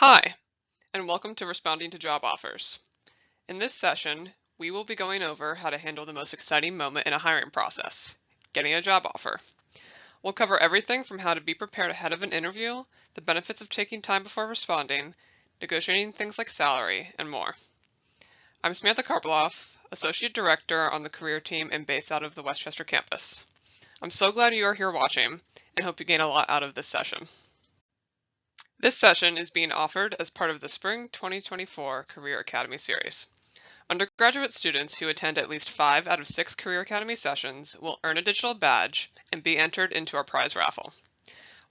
Hi, and welcome to Responding to Job Offers. In this session, we will be going over how to handle the most exciting moment in a hiring process, getting a job offer. We'll cover everything from how to be prepared ahead of an interview, the benefits of taking time before responding, negotiating things like salary, and more. I'm Samantha Karpeloff, Associate Director on the Career Team and based out of the Westchester campus. I'm so glad you are here watching and hope you gain a lot out of this session. This session is being offered as part of the Spring 2024 Career Academy series. Undergraduate students who attend at least 5 out of 6 Career Academy sessions will earn a digital badge and be entered into our prize raffle.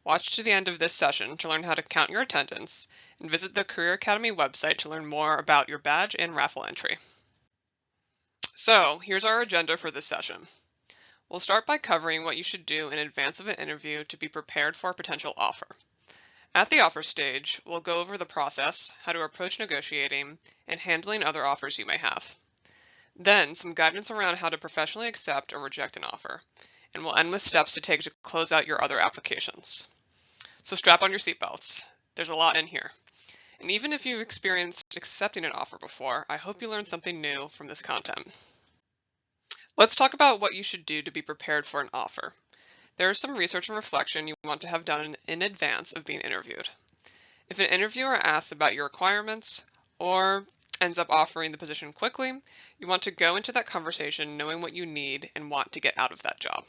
Watch to the end of this session to learn how to count your attendance and visit the Career Academy website to learn more about your badge and raffle entry. So, here's our agenda for this session. We'll start by covering what you should do in advance of an interview to be prepared for a potential offer. At the offer stage, we'll go over the process, how to approach negotiating, and handling other offers you may have. Then, some guidance around how to professionally accept or reject an offer, and we'll end with steps to take to close out your other applications. So strap on your seatbelts. There's a lot in here. And even if you've experienced accepting an offer before, I hope you learned something new from this content. Let's talk about what you should do to be prepared for an offer. There is some research and reflection you want to have done in advance of being interviewed. If an interviewer asks about your requirements or ends up offering the position quickly, you want to go into that conversation knowing what you need and want to get out of that job.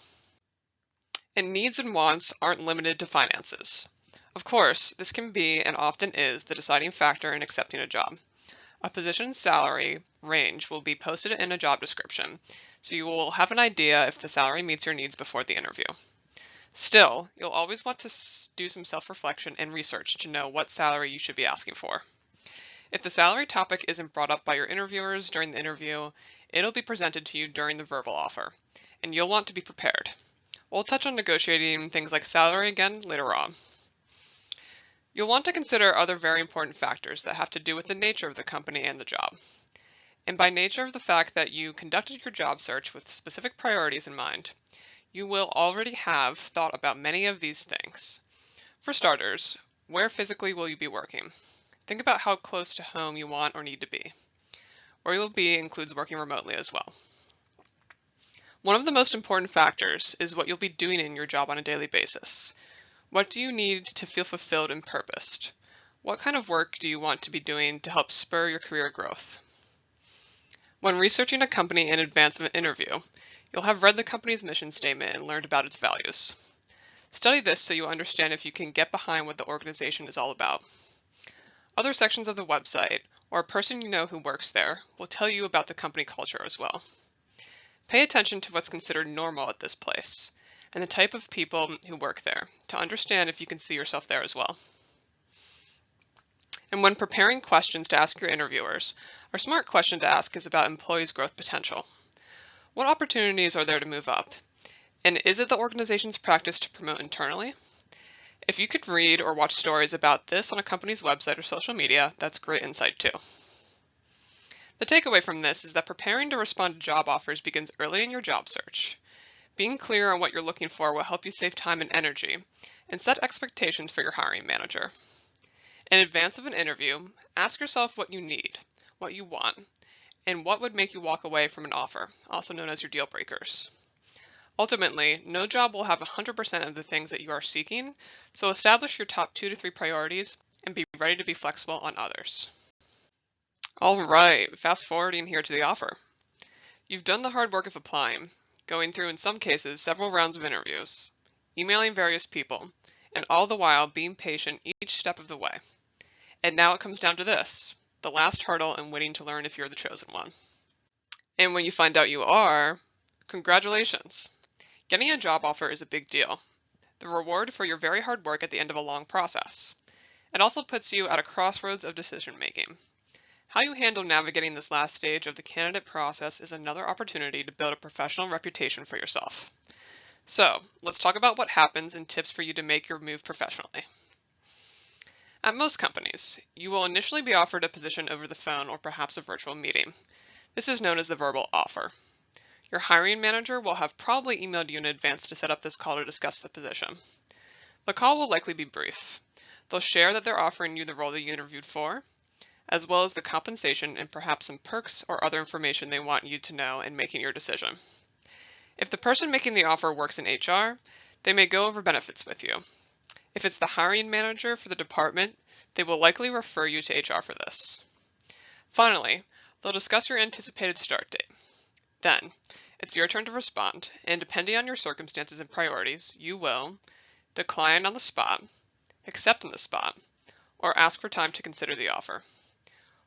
And needs and wants aren't limited to finances. Of course, this can be and often is the deciding factor in accepting a job. A position's salary range will be posted in a job description, so you will have an idea if the salary meets your needs before the interview. Still, you'll always want to do some self-reflection and research to know what salary you should be asking for. If the salary topic isn't brought up by your interviewers during the interview, it'll be presented to you during the verbal offer, and you'll want to be prepared. We'll touch on negotiating things like salary again later on. You'll want to consider other very important factors that have to do with the nature of the company and the job. And by nature of the fact that you conducted your job search with specific priorities in mind, you will already have thought about many of these things. For starters, where physically will you be working? Think about how close to home you want or need to be. Where you'll be includes working remotely as well. One of the most important factors is what you'll be doing in your job on a daily basis. What do you need to feel fulfilled and purposed? What kind of work do you want to be doing to help spur your career growth? When researching a company in advance of an interview, you'll have read the company's mission statement and learned about its values. Study this so you understand if you can get behind what the organization is all about. Other sections of the website, or a person you know who works there, will tell you about the company culture as well. Pay attention to what's considered normal at this place, and the type of people who work there, to understand if you can see yourself there as well. And when preparing questions to ask your interviewers, a smart question to ask is about employees' growth potential. What opportunities are there to move up? And is it the organization's practice to promote internally? If you could read or watch stories about this on a company's website or social media, that's great insight too. The takeaway from this is that preparing to respond to job offers begins early in your job search. Being clear on what you're looking for will help you save time and energy, and set expectations for your hiring manager. In advance of an interview, ask yourself what you need, what you want, and what would make you walk away from an offer, also known as your deal breakers. Ultimately, no job will have 100% of the things that you are seeking, so establish your top 2 to 3 priorities and be ready to be flexible on others. All right, fast forwarding here to the offer. You've done the hard work of applying, going through in some cases several rounds of interviews, emailing various people, and all the while being patient each step of the way. And now it comes down to this, the last hurdle and waiting to learn if you're the chosen one. And when you find out you are, congratulations. Getting a job offer is a big deal, the reward for your very hard work at the end of a long process. It also puts you at a crossroads of decision making. How you handle navigating this last stage of the candidate process is another opportunity to build a professional reputation for yourself. So, let's talk about what happens and tips for you to make your move professionally. At most companies, you will initially be offered a position over the phone or perhaps a virtual meeting. This is known as the verbal offer. Your hiring manager will have probably emailed you in advance to set up this call to discuss the position. The call will likely be brief. They'll share that they're offering you the role that you interviewed for, as well as the compensation and perhaps some perks or other information they want you to know in making your decision. If the person making the offer works in HR, they may go over benefits with you. If it's the hiring manager for the department, they will likely refer you to HR for this. Finally, they'll discuss your anticipated start date. Then, it's your turn to respond, and depending on your circumstances and priorities, you will decline on the spot, accept on the spot, or ask for time to consider the offer.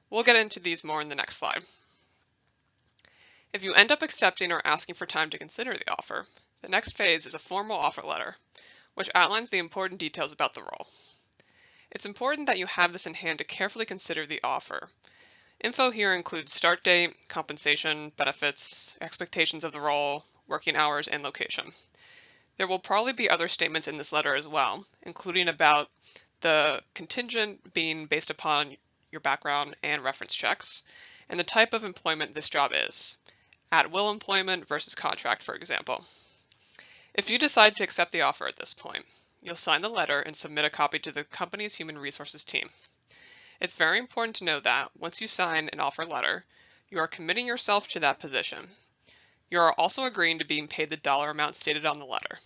We'll get into these more in the next slide. If you end up accepting or asking for time to consider the offer, the next phase is a formal offer letter, which outlines the important details about the role. It's important that you have this in hand to carefully consider the offer. Info here includes start date, compensation, benefits, expectations of the role, working hours, and location. There will probably be other statements in this letter as well, including about the contingent being based upon your background and reference checks, and the type of employment this job is, at-will employment versus contract, for example. If you decide to accept the offer at this point, you'll sign the letter and submit a copy to the company's human resources team. It's very important to know that once you sign an offer letter, you are committing yourself to that position. You are also agreeing to being paid the dollar amount stated on the letter,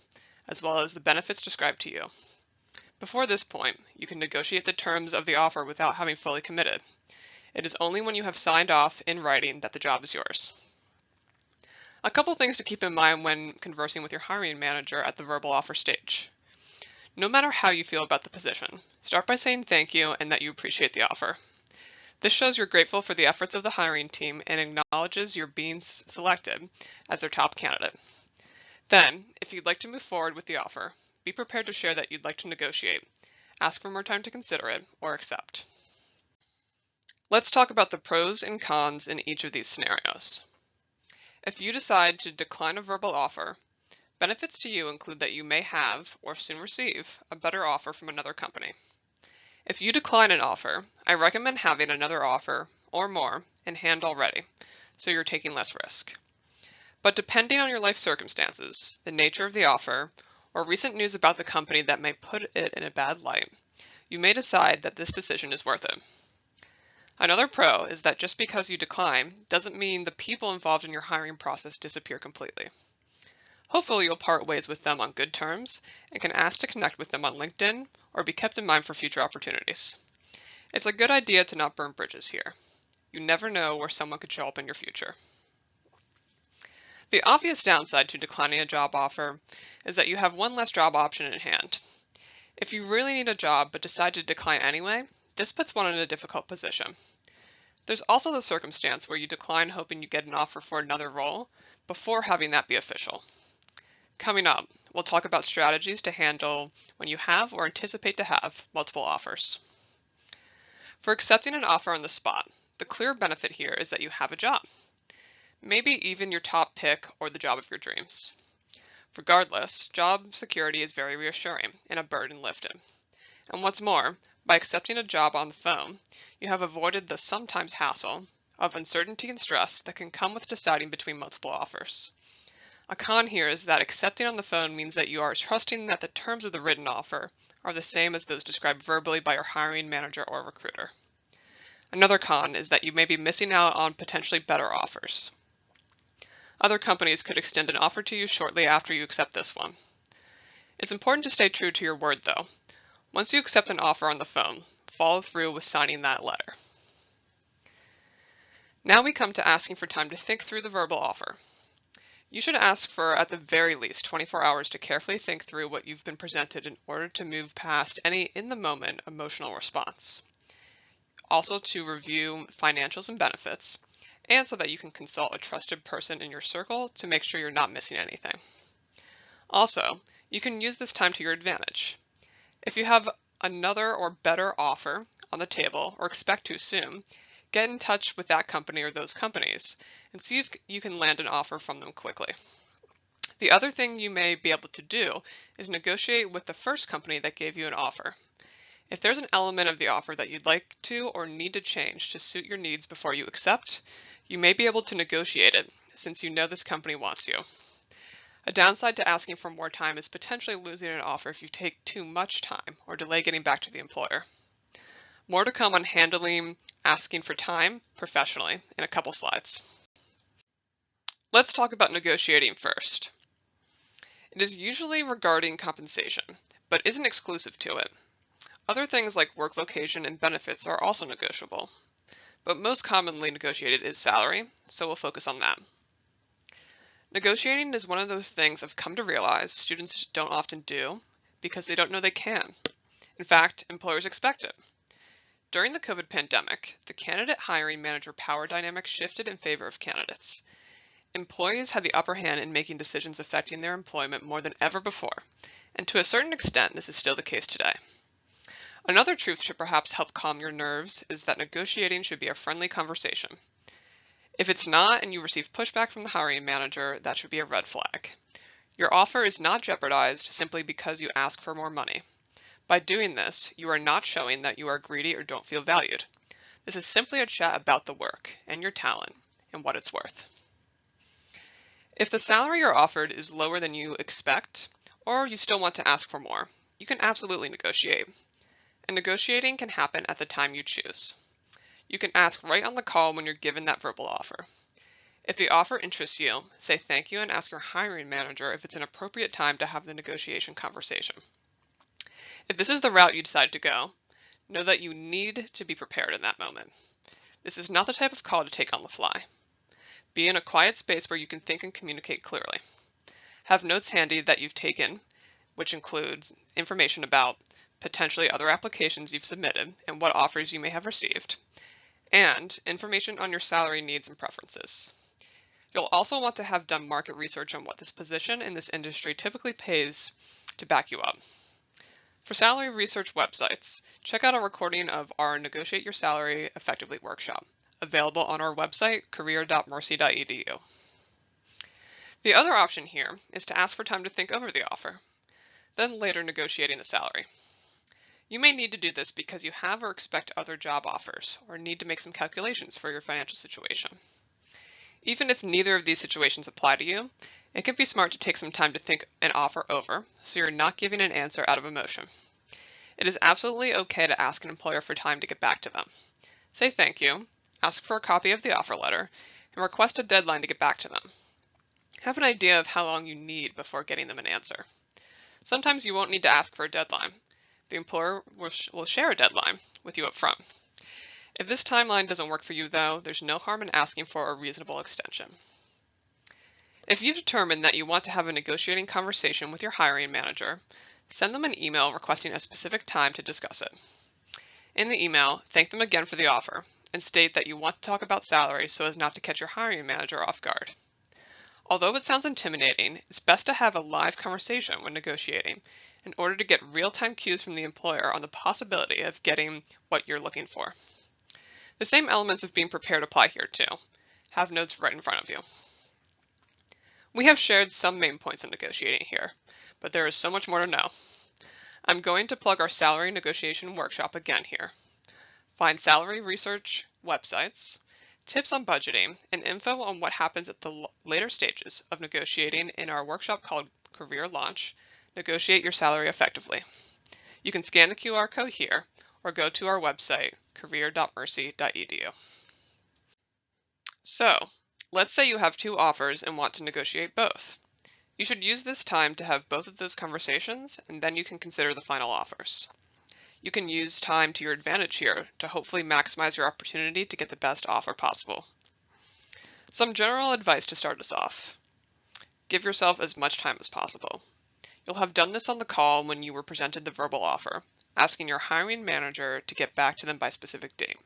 as well as the benefits described to you. Before this point, you can negotiate the terms of the offer without having fully committed. It is only when you have signed off in writing that the job is yours. A couple things to keep in mind when conversing with your hiring manager at the verbal offer stage. No matter how you feel about the position, start by saying thank you and that you appreciate the offer. This shows you're grateful for the efforts of the hiring team and acknowledges you're being selected as their top candidate. Then, if you'd like to move forward with the offer, be prepared to share that you'd like to negotiate, ask for more time to consider it, or accept. Let's talk about the pros and cons in each of these scenarios. If you decide to decline a verbal offer, benefits to you include that you may have, or soon receive, a better offer from another company. If you decline an offer, I recommend having another offer, or more, in hand already, so you're taking less risk. But depending on your life circumstances, the nature of the offer, or recent news about the company that may put it in a bad light, you may decide that this decision is worth it. Another pro is that just because you decline doesn't mean the people involved in your hiring process disappear completely. Hopefully you'll part ways with them on good terms and can ask to connect with them on LinkedIn or be kept in mind for future opportunities. It's a good idea to not burn bridges here. You never know where someone could show up in your future. The obvious downside to declining a job offer is that you have one less job option in hand. If you really need a job but decide to decline anyway, this puts one in a difficult position. There's also the circumstance where you decline hoping you get an offer for another role before having that be official. Coming up, we'll talk about strategies to handle when you have or anticipate to have multiple offers. For accepting an offer on the spot, the clear benefit here is that you have a job. Maybe even your top pick or the job of your dreams. Regardless, job security is very reassuring and a burden lifted. And what's more, by accepting a job on the phone, you have avoided the sometimes hassle of uncertainty and stress that can come with deciding between multiple offers. A con here is that accepting on the phone means that you are trusting that the terms of the written offer are the same as those described verbally by your hiring manager or recruiter. Another con is that you may be missing out on potentially better offers. Other companies could extend an offer to you shortly after you accept this one. It's important to stay true to your word though. Once you accept an offer on the phone, follow through with signing that letter. Now we come to asking for time to think through the verbal offer. You should ask for at the very least 24 hours to carefully think through what you've been presented in order to move past any in-the-moment emotional response. Also to review financials and benefits, and so that you can consult a trusted person in your circle to make sure you're not missing anything. Also, you can use this time to your advantage. If you have another or better offer on the table or expect to soon, get in touch with that company or those companies and see if you can land an offer from them quickly. The other thing you may be able to do is negotiate with the first company that gave you an offer. If there's an element of the offer that you'd like to or need to change to suit your needs before you accept, you may be able to negotiate it since you know this company wants you. A downside to asking for more time is potentially losing an offer if you take too much time or delay getting back to the employer. More to come on handling asking for time professionally in a couple slides. Let's talk about negotiating first. It is usually regarding compensation, but isn't exclusive to it. Other things like work location and benefits are also negotiable, but most commonly negotiated is salary, so we'll focus on that. Negotiating is one of those things I've come to realize students don't often do because they don't know they can. In fact, employers expect it. During the COVID pandemic, the candidate hiring manager power dynamic shifted in favor of candidates. Employees had the upper hand in making decisions affecting their employment more than ever before, and to a certain extent, this is still the case today. Another truth to perhaps help calm your nerves is that negotiating should be a friendly conversation. If it's not and you receive pushback from the hiring manager, that should be a red flag. Your offer is not jeopardized simply because you ask for more money. By doing this, you are not showing that you are greedy or don't feel valued. This is simply a chat about the work and your talent and what it's worth. If the salary you're offered is lower than you expect, or you still want to ask for more, you can absolutely negotiate. And negotiating can happen at the time you choose. You can ask right on the call when you're given that verbal offer. If the offer interests you, say thank you and ask your hiring manager if it's an appropriate time to have the negotiation conversation. If this is the route you decide to go, know that you need to be prepared in that moment. This is not the type of call to take on the fly. Be in a quiet space where you can think and communicate clearly. Have notes handy that you've taken, which includes information about potentially other applications you've submitted and what offers you may have received, and information on your salary needs and preferences. You'll also want to have done market research on what this position in this industry typically pays to back you up. For salary research websites, check out a recording of our Negotiate Your Salary Effectively workshop, available on our website, career.mercy.edu. The other option here is to ask for time to think over the offer, then later negotiating the salary. You may need to do this because you have or expect other job offers, or need to make some calculations for your financial situation. Even if neither of these situations apply to you, it can be smart to take some time to think an offer over, so you're not giving an answer out of emotion. It is absolutely okay to ask an employer for time to get back to them. Say thank you, ask for a copy of the offer letter, and request a deadline to get back to them. Have an idea of how long you need before getting them an answer. Sometimes you won't need to ask for a deadline. The employer will share a deadline with you up front. If this timeline doesn't work for you, though, there's no harm in asking for a reasonable extension. If you've determined that you want to have a negotiating conversation with your hiring manager, send them an email requesting a specific time to discuss it. In the email, thank them again for the offer, and state that you want to talk about salary so as not to catch your hiring manager off guard. Although it sounds intimidating, it's best to have a live conversation when negotiating in order to get real-time cues from the employer on the possibility of getting what you're looking for. The same elements of being prepared apply here too. Have notes right in front of you. We have shared some main points of negotiating here, but there is so much more to know. I'm going to plug our salary negotiation workshop again here. Find salary research websites, tips on budgeting, and info on what happens at the later stages of negotiating in our workshop called Career Launch, Negotiate Your Salary Effectively. You can scan the QR code here or go to our website, career.mercy.edu. So, let's say you have two offers and want to negotiate both. You should use this time to have both of those conversations, and then you can consider the final offers. You can use time to your advantage here to hopefully maximize your opportunity to get the best offer possible. Some general advice to start us off. Give yourself as much time as possible. You'll have done this on the call when you were presented the verbal offer, asking your hiring manager to get back to them by specific date.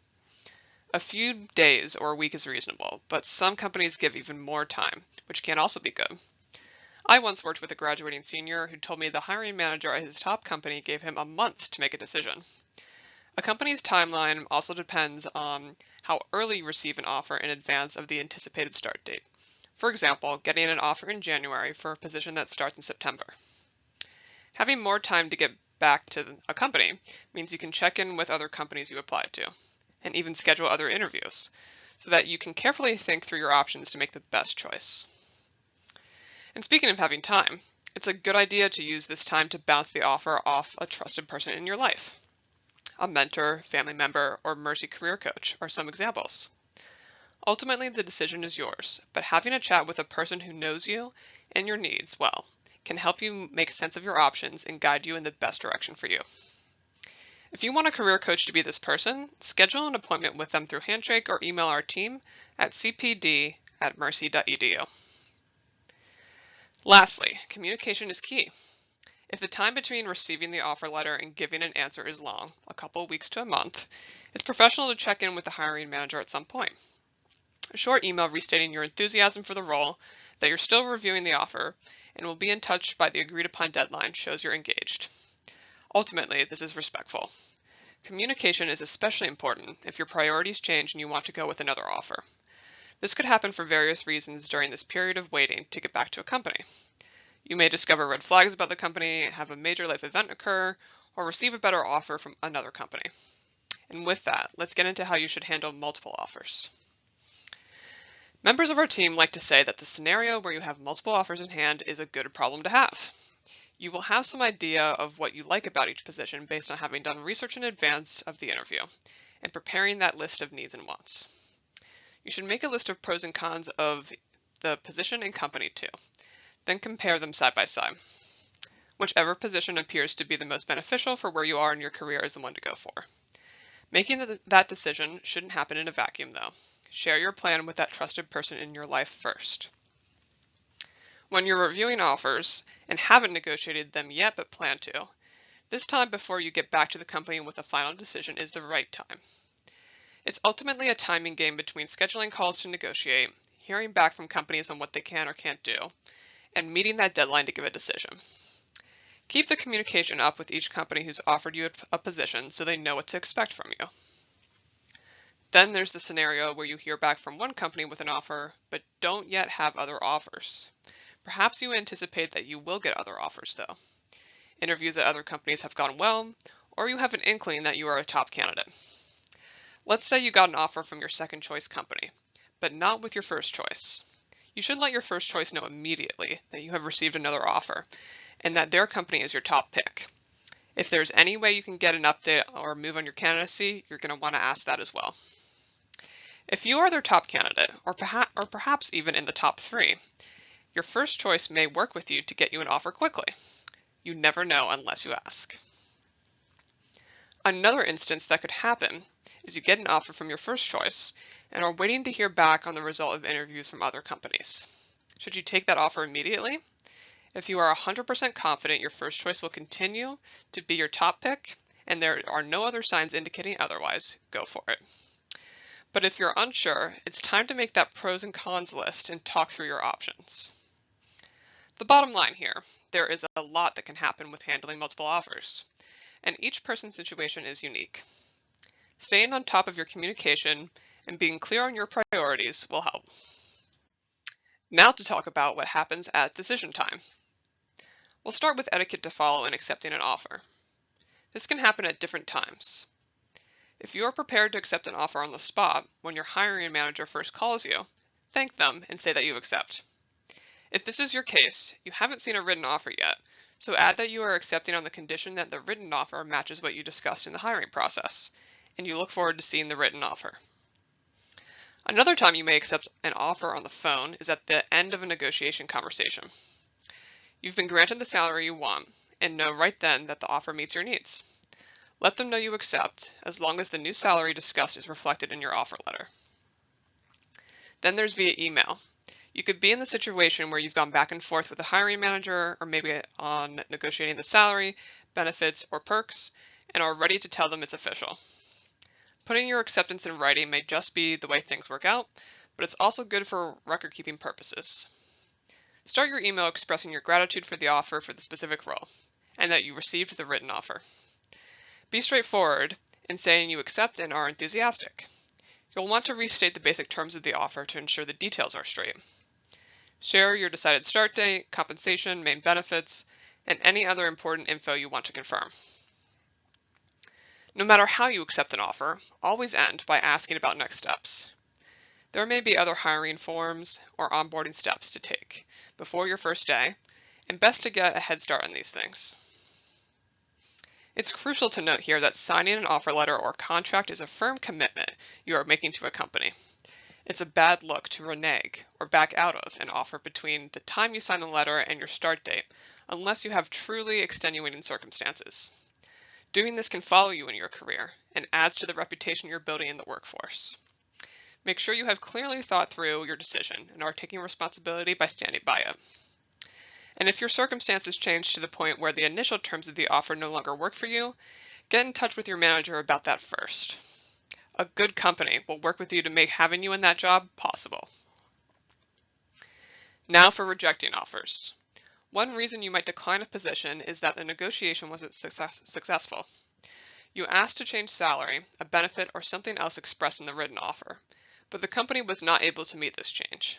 A few days or a week is reasonable, but some companies give even more time, which can also be good. I once worked with a graduating senior who told me the hiring manager at his top company gave him a month to make a decision. A company's timeline also depends on how early you receive an offer in advance of the anticipated start date. For example, getting an offer in January for a position that starts in September. Having more time to get back to a company means you can check in with other companies you applied to, and even schedule other interviews, so that you can carefully think through your options to make the best choice. And speaking of having time, it's a good idea to use this time to bounce the offer off a trusted person in your life. A mentor, family member, or Mercy career coach are some examples. Ultimately, the decision is yours, but having a chat with a person who knows you and your needs well can help you make sense of your options and guide you in the best direction for you. If you want a career coach to be this person, schedule an appointment with them through Handshake or email our team at cpd@mercy.edu. Lastly, communication is key. If the time between receiving the offer letter and giving an answer is long, a couple of weeks to a month, it's professional to check in with the hiring manager at some point. A short email restating your enthusiasm for the role, that you're still reviewing the offer, and will be in touch by the agreed upon deadline shows you're engaged. Ultimately, this is respectful. Communication is especially important if your priorities change and you want to go with another offer. This could happen for various reasons during this period of waiting to get back to a company. You may discover red flags about the company, have a major life event occur, or receive a better offer from another company. And with that, let's get into how you should handle multiple offers. Members of our team like to say that the scenario where you have multiple offers in hand is a good problem to have. You will have some idea of what you like about each position based on having done research in advance of the interview and preparing that list of needs and wants. You should make a list of pros and cons of the position and company too. Then compare them side by side. Whichever position appears to be the most beneficial for where you are in your career is the one to go for. Making that decision shouldn't happen in a vacuum though. Share your plan with that trusted person in your life first. When you're reviewing offers and haven't negotiated them yet but plan to, this time before you get back to the company with a final decision is the right time. It's ultimately a timing game between scheduling calls to negotiate, hearing back from companies on what they can or can't do, and meeting that deadline to give a decision. Keep the communication up with each company who's offered you a position so they know what to expect from you. Then there's the scenario where you hear back from one company with an offer, but don't yet have other offers. Perhaps you anticipate that you will get other offers though. Interviews at other companies have gone well, or you have an inkling that you are a top candidate. Let's say you got an offer from your second choice company, but not with your first choice. You should let your first choice know immediately that you have received another offer and that their company is your top pick. If there's any way you can get an update or move on your candidacy, you're going to want to ask that as well. If you are their top candidate, or perhaps even in the top 3, your first choice may work with you to get you an offer quickly. You never know unless you ask. Another instance that could happen is you get an offer from your first choice and are waiting to hear back on the result of interviews from other companies. Should you take that offer immediately? If you are 100% confident your first choice will continue to be your top pick and there are no other signs indicating otherwise, go for it. But if you're unsure, it's time to make that pros and cons list and talk through your options. The bottom line here, there is a lot that can happen with handling multiple offers, and each person's situation is unique. Staying on top of your communication and being clear on your priorities will help. Now to talk about what happens at decision time. We'll start with etiquette to follow in accepting an offer. This can happen at different times. If you are prepared to accept an offer on the spot when your hiring manager first calls you, thank them and say that you accept. If this is your case, you haven't seen a written offer yet, so add that you are accepting on the condition that the written offer matches what you discussed in the hiring process, and you look forward to seeing the written offer. Another time you may accept an offer on the phone is at the end of a negotiation conversation. You've been granted the salary you want and know right then that the offer meets your needs. Let them know you accept, as long as the new salary discussed is reflected in your offer letter. Then there's via email. You could be in the situation where you've gone back and forth with the hiring manager, or maybe on negotiating the salary, benefits, or perks, and are ready to tell them it's official. Putting your acceptance in writing may just be the way things work out, but it's also good for record-keeping purposes. Start your email expressing your gratitude for the offer for the specific role, and that you received the written offer. Be straightforward in saying you accept and are enthusiastic. You'll want to restate the basic terms of the offer to ensure the details are straight. Share your decided start date, compensation, main benefits, and any other important info you want to confirm. No matter how you accept an offer, always end by asking about next steps. There may be other hiring forms or onboarding steps to take before your first day, and best to get a head start on these things. It's crucial to note here that signing an offer letter or contract is a firm commitment you are making to a company. It's a bad look to renege or back out of an offer between the time you sign the letter and your start date, unless you have truly extenuating circumstances. Doing this can follow you in your career and adds to the reputation you're building in the workforce. Make sure you have clearly thought through your decision and are taking responsibility by standing by it. And if your circumstances change to the point where the initial terms of the offer no longer work for you, get in touch with your manager about that first. A good company will work with you to make having you in that job possible. Now for rejecting offers. One reason you might decline a position is that the negotiation wasn't successful. You asked to change salary, a benefit, or something else expressed in the written offer, but the company was not able to meet this change.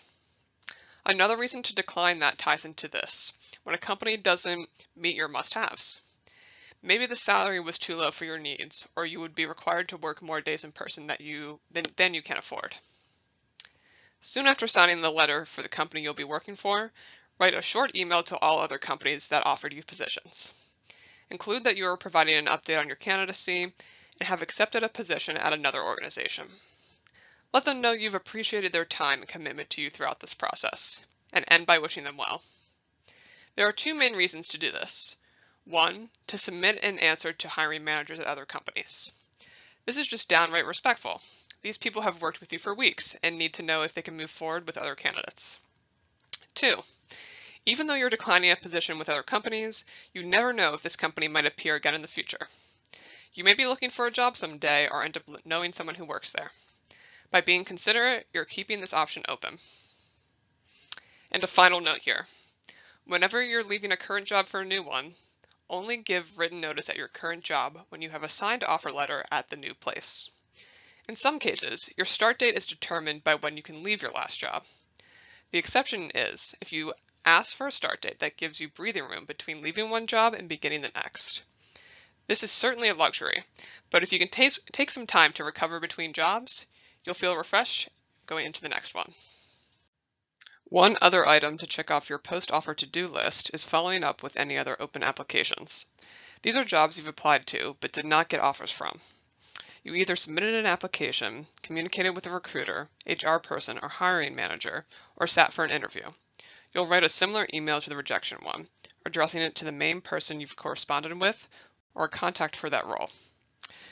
Another reason to decline that ties into this, when a company doesn't meet your must-haves. Maybe the salary was too low for your needs, or you would be required to work more days in person than you can afford. Soon after signing the letter for the company you'll be working for, write a short email to all other companies that offered you positions. Include that you are providing an update on your candidacy and have accepted a position at another organization. Let them know you've appreciated their time and commitment to you throughout this process, and end by wishing them well. There are two main reasons to do this. One, to submit an answer to hiring managers at other companies. This is just downright respectful. These people have worked with you for weeks and need to know if they can move forward with other candidates. Two, even though you're declining a position with other companies, you never know if this company might appear again in the future. You may be looking for a job someday or end up knowing someone who works there. By being considerate, you're keeping this option open. And a final note here. Whenever you're leaving a current job for a new one, only give written notice at your current job when you have a signed offer letter at the new place. In some cases, your start date is determined by when you can leave your last job. The exception is if you ask for a start date that gives you breathing room between leaving one job and beginning the next. This is certainly a luxury, but if you can take some time to recover between jobs, you'll feel refreshed going into the next one. One other item to check off your post-offer to-do list is following up with any other open applications. These are jobs you've applied to but did not get offers from. You either submitted an application, communicated with a recruiter, HR person, or hiring manager, or sat for an interview. You'll write a similar email to the rejection one, addressing it to the main person you've corresponded with, or a contact for that role.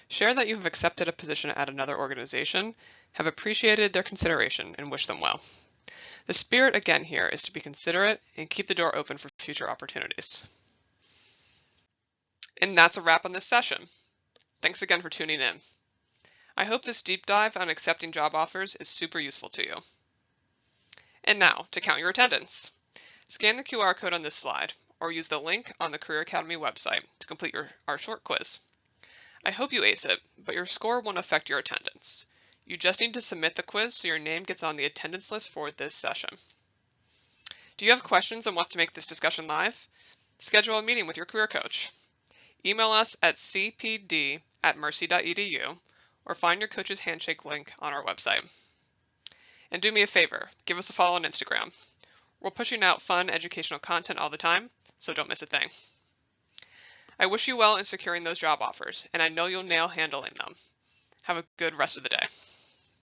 Share that you have accepted a position at another organization, have appreciated their consideration, and wish them well. The spirit again here is to be considerate and keep the door open for future opportunities. And that's a wrap on this session. Thanks again for tuning in. I hope this deep dive on accepting job offers is super useful to you. And now, to count your attendance. Scan the QR code on this slide, or use the link on the Career Academy website to complete our short quiz. I hope you ace it, but your score won't affect your attendance. You just need to submit the quiz so your name gets on the attendance list for this session. Do you have questions and want to make this discussion live? Schedule a meeting with your career coach. Email us at cpd@mercy.edu or find your coach's handshake link on our website. And do me a favor, give us a follow on Instagram. We're pushing out fun educational content all the time, so don't miss a thing. I wish you well in securing those job offers, and I know you'll nail handling them. Have a good rest of the day.